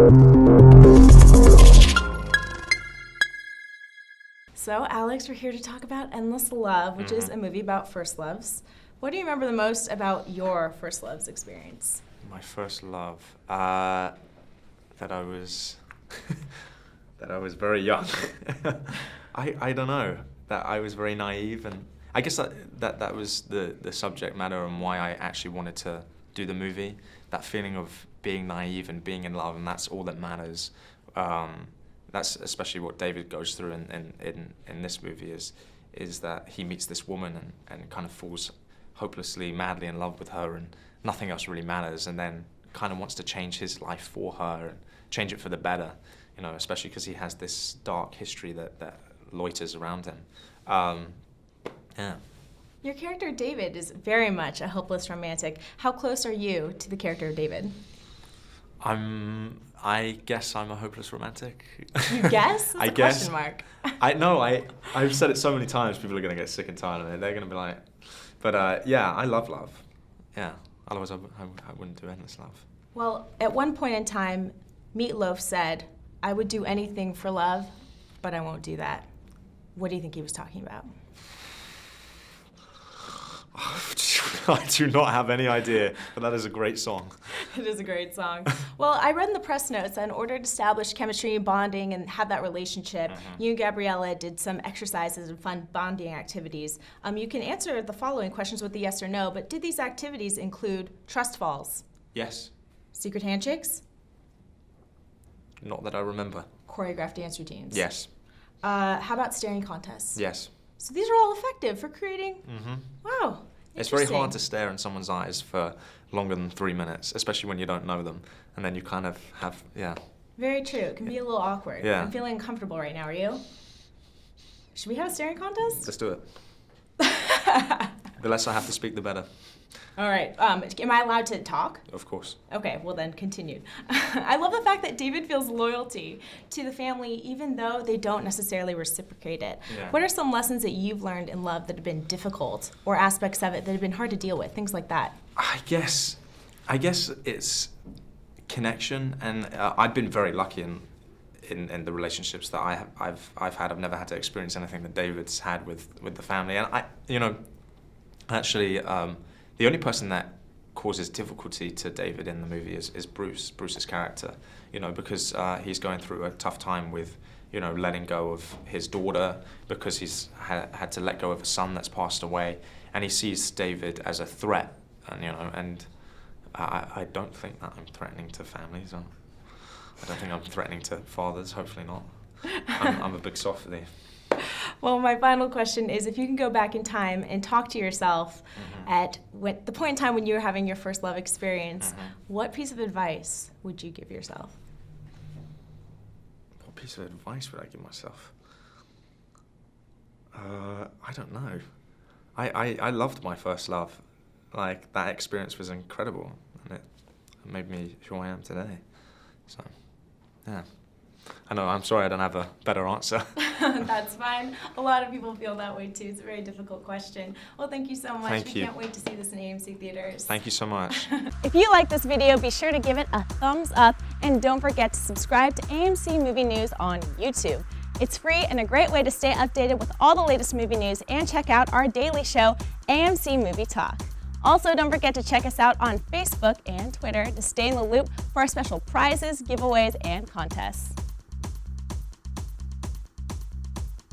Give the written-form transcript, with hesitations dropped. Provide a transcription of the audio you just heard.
So, Alex, we're here to talk about Endless Love, which is a movie about first loves. What do you remember the most about your first loves experience? My first love, that I was that I was very young. I don't know, that I was very naive, and I guess that was the subject matter and why I actually wanted to do the movie. That feeling of being naive and being in love, and that's all that matters. That's especially what David goes through in this movie, is that he meets this woman and kind of falls hopelessly, madly in love with her, and nothing else really matters, and then kind of wants to change his life for her and change it for the better, you know, especially because he has this dark history that loiters around him. Yeah. Your character David is very much a hopeless romantic. How close are you to the character of David? I guess I'm a hopeless romantic. You guess? That's I a guess. question mark. I've said it so many times, people are going to get sick and tired of it. They're going to be like, but yeah, I love love. Yeah, otherwise I wouldn't do Endless Love. Well, at one point in time, Meatloaf said, "I would do anything for love, but I won't do that." What do you think he was talking about? I do not have any idea, but that is a great song. It is a great song. Well, I read in the press notes that in order to establish chemistry and bonding and have that relationship, you and Gabriella did some exercises and fun bonding activities. You can answer the following questions with a yes or no, but did these activities include trust falls? Yes. Secret handshakes? Not that I remember. Choreographed dance routines? Yes. How about staring contests? Yes. So these are all effective for creating, wow. It's very hard to stare in someone's eyes for longer than 3 minutes, especially when you don't know them. And then you kind of have, yeah. Very true. It can be a little awkward. Yeah. I'm feeling uncomfortable right now. Are you? Should we have a staring contest? Let's do it. The less I have to speak, the better. All right. Am I allowed to talk? Of course. Okay, well then, continue. I love the fact that David feels loyalty to the family even though they don't necessarily reciprocate it. Yeah. What are some lessons that you've learned in love that have been difficult, or aspects of it that have been hard to deal with, things like that? I guess it's connection, and I've been very lucky in the relationships that I've had. I've never had to experience anything that David's had with the family, and actually, the only person that causes difficulty to David in the movie is Bruce's character, you know, because he's going through a tough time with, you know, letting go of his daughter because he's had to let go of a son that's passed away, and he sees David as a threat, and you know, and I don't think that I'm threatening to families. I don't think I'm threatening to fathers. Hopefully not. I'm a big softy. Well, my final question is, if you can go back in time and talk to yourself at the point in time when you were having your first love experience, what piece of advice would you give yourself? What piece of advice would I give myself? I don't know. I loved my first love. Like, that experience was incredible, and it made me who I am today. So, yeah. I know, I'm sorry I don't have a better answer. That's fine. A lot of people feel that way too. It's a very difficult question. Well, thank you so much. Thank you. We can't wait to see this in AMC theaters. Thank you so much. If you like this video, be sure to give it a thumbs up and don't forget to subscribe to AMC Movie News on YouTube. It's free and a great way to stay updated with all the latest movie news and check out our daily show, AMC Movie Talk. Also, don't forget to check us out on Facebook and Twitter to stay in the loop for our special prizes, giveaways, and contests.